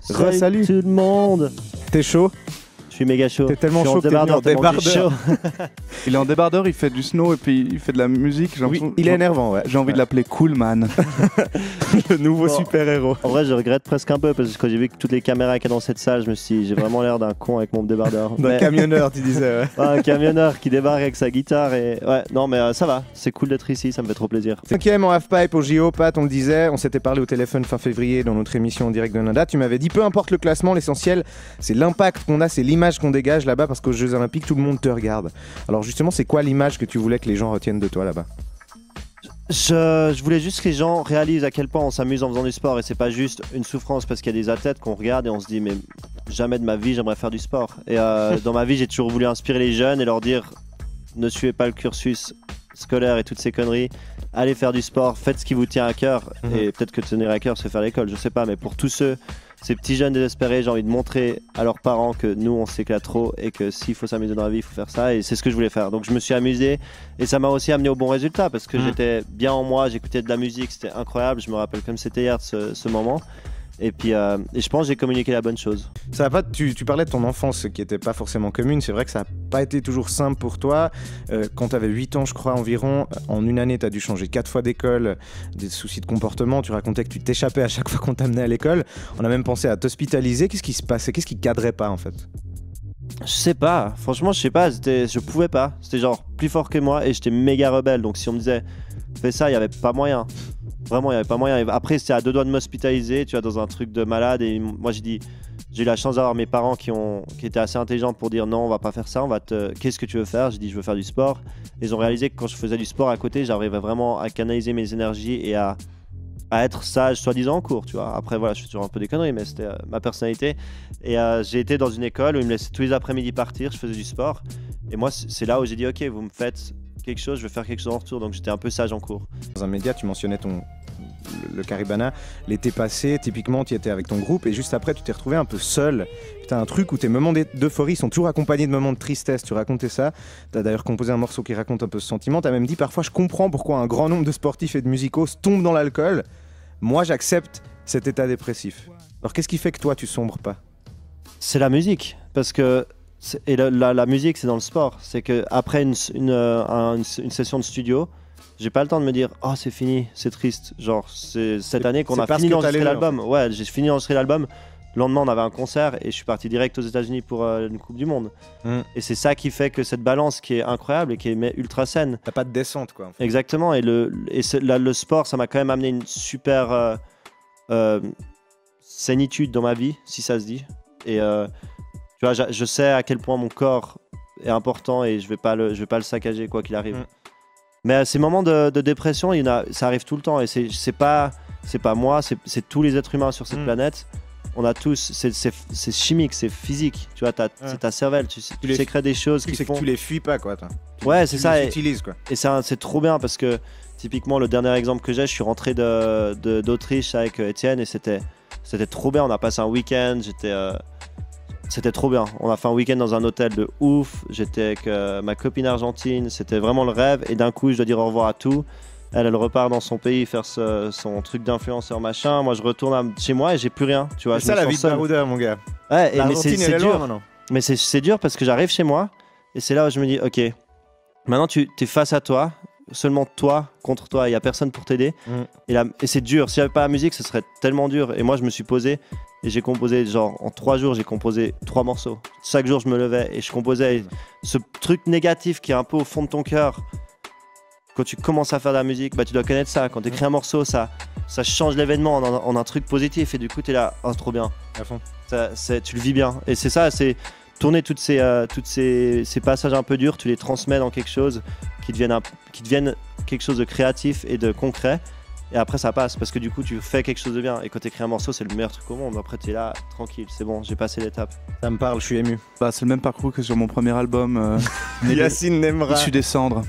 Salut tout le monde. T'es chaud? Je suis méga chaud. T'es tellement chaud que t'es venu en débardeur. Il est en débardeur, il fait du snow et puis il fait de la musique. Oui, il est énervant, ouais. J'ai envie de l'appeler Cool Man. Le nouveau super-héros. En vrai, je regrette presque un peu parce que quand j'ai vu que toutes les caméras qu'il y a dans cette salle, je me suis dit, j'ai vraiment l'air d'un con avec mon débardeur. D'un camionneur, tu disais, ouais. Un camionneur qui débarque avec sa guitare et... Ouais, non mais ça va, c'est cool d'être ici, ça me fait trop plaisir. 5e en halfpipe au JO, Pat, on le disait, on s'était parlé au téléphone fin février dans notre émission en direct de Nada. Tu m'avais dit, peu importe le classement, l'essentiel, c'est l'impact qu'on a, c'est l'image qu'on dégage là-bas parce qu'aux Jeux Olympiques, tout le monde te regarde. Alors justement, c'est quoi l'image que tu voulais que les gens retiennent de toi là-bas? Je voulais juste que les gens réalisent à quel point on s'amuse en faisant du sport et c'est pas juste une souffrance parce qu'il y a des athlètes qu'on regarde et on se dit mais jamais de ma vie j'aimerais faire du sport. Et dans ma vie j'ai toujours voulu inspirer les jeunes et leur dire ne suivez pas le cursus scolaire et toutes ces conneries, allez faire du sport, faites ce qui vous tient à cœur et peut-être que tenir à cœur c'est faire l'école, je sais pas, mais pour tous ces petits jeunes désespérés, j'ai envie de montrer à leurs parents que nous on s'éclate trop et que s'il faut s'amuser dans la vie, il faut faire ça et c'est ce que je voulais faire. Donc je me suis amusé et ça m'a aussi amené au bon résultat parce que j'étais bien en moi, j'écoutais de la musique, c'était incroyable, je me rappelle comme c'était hier ce moment. Et puis et je pense que j'ai communiqué la bonne chose. Ça va pas, tu parlais de ton enfance qui était pas forcément commune, c'est vrai que ça a pas été toujours simple pour toi. Quand tu avais 8 ans je crois environ, en une année tu as dû changer 4 fois d'école, des soucis de comportement, tu racontais que tu t'échappais à chaque fois qu'on t'amenait à l'école. On a même pensé à t'hospitaliser, qu'est-ce qui se passait, qu'est-ce qui cadrait pas en fait? Je sais pas, franchement je sais pas, je pouvais pas, c'était genre plus fort que moi et j'étais méga rebelle donc si on me disait fais ça, il y avait pas moyen. Vraiment, il n'y avait pas moyen. Après, c'était à 2 doigts de m'hospitaliser, tu vois, dans un truc de malade. Et moi, j'ai eu la chance d'avoir mes parents qui étaient assez intelligents pour dire non, on va pas faire ça. Qu'est-ce que tu veux faire? J'ai dit, je veux faire du sport. Et ils ont réalisé que quand je faisais du sport à côté, j'arrivais vraiment à canaliser mes énergies et à être sage, soi-disant en cours, tu vois. Après, voilà, je fais toujours un peu des conneries, mais c'était ma personnalité. Et j'ai été dans une école où ils me laissaient tous les après-midi partir, je faisais du sport. Et moi, c'est là où j'ai dit, ok, vous me faites quelque chose, je vais faire quelque chose en retour. Donc j'étais un peu sage en cours. Dans un média, tu mentionnais le Caribana, l'été passé, typiquement, tu étais avec ton groupe et juste après, tu t'es retrouvé un peu seul. Tu as un truc où tes moments d'euphorie sont toujours accompagnés de moments de tristesse. Tu racontais ça. Tu as d'ailleurs composé un morceau qui raconte un peu ce sentiment. Tu as même dit parfois, je comprends pourquoi un grand nombre de sportifs et de musicos tombent dans l'alcool. Moi, j'accepte cet état dépressif. Alors, qu'est-ce qui fait que toi, tu sombres pas? C'est la musique. Parce que la musique, c'est dans le sport. C'est qu'après une session de studio, j'ai pas le temps de me dire oh c'est fini, c'est triste. Genre c'est cette année qu'on a fini d'enregistrer l'album. Ouais, j'ai fini d'enregistrer l'album. Le lendemain on avait un concert et je suis parti direct aux États-Unis pour une Coupe du Monde. Et c'est ça qui fait que cette balance qui est incroyable et qui est ultra saine. T'as pas de descente quoi. En fait. Exactement. Et le sport, ça m'a quand même amené une super sénitude dans ma vie, si ça se dit. Et tu vois, je sais à quel point mon corps est important et je vais pas le saccager quoi qu'il arrive. Mais ces moments de dépression, ça arrive tout le temps et c'est pas moi, c'est tous les êtres humains sur cette planète. On a tous, c'est chimique, c'est physique. Tu vois, c'est ta cervelle, tu sécrètes des choses qui font. Que tu les fuis pas quoi. Toi. Ouais, c'est ça. Tu les utilises quoi. Et c'est trop bien parce que typiquement le dernier exemple que j'ai, je suis rentré d'Autriche avec Étienne et c'était trop bien. On a passé un week-end, c'était trop bien. On a fait un week-end dans un hôtel de ouf. J'étais avec ma copine argentine. C'était vraiment le rêve. Et d'un coup, je dois dire au revoir à tout. Elle repart dans son pays faire son truc d'influenceur machin. Moi, je retourne chez moi et j'ai plus rien. Tu vois, c'est ça la vie de baroudeur, mon gars. Ouais, mais c'est dur. Loin, mais c'est dur parce que j'arrive chez moi et c'est là où je me dis, ok, maintenant tu es face à toi. Seulement toi contre toi, il n'y a personne pour t'aider. Et c'est dur. S'il n'y avait pas la musique, ce serait tellement dur. Et moi, je me suis posé et j'ai composé, genre en 3 jours, j'ai composé 3 morceaux. Chaque jour, je me levais et je composais. Et ce truc négatif qui est un peu au fond de ton cœur, quand tu commences à faire de la musique, bah, tu dois connaître ça. Quand tu écris un morceau, ça change l'événement en un truc positif. Et du coup, tu es là, oh, trop bien. À fond. Tu le vis bien. Et c'est ça, c'est tourner tous ces passages un peu durs, tu les transmets dans quelque chose qui deviennent quelque chose de créatif et de concret. Et après ça passe parce que du coup tu fais quelque chose de bien. Et quand tu écris un morceau, c'est le meilleur truc au monde. Après tu es là, tranquille, c'est bon, j'ai passé l'étape. Ça me parle, je suis ému. Bah, c'est le même parcours que sur mon premier album. Yacine Nemra. Issu des cendres.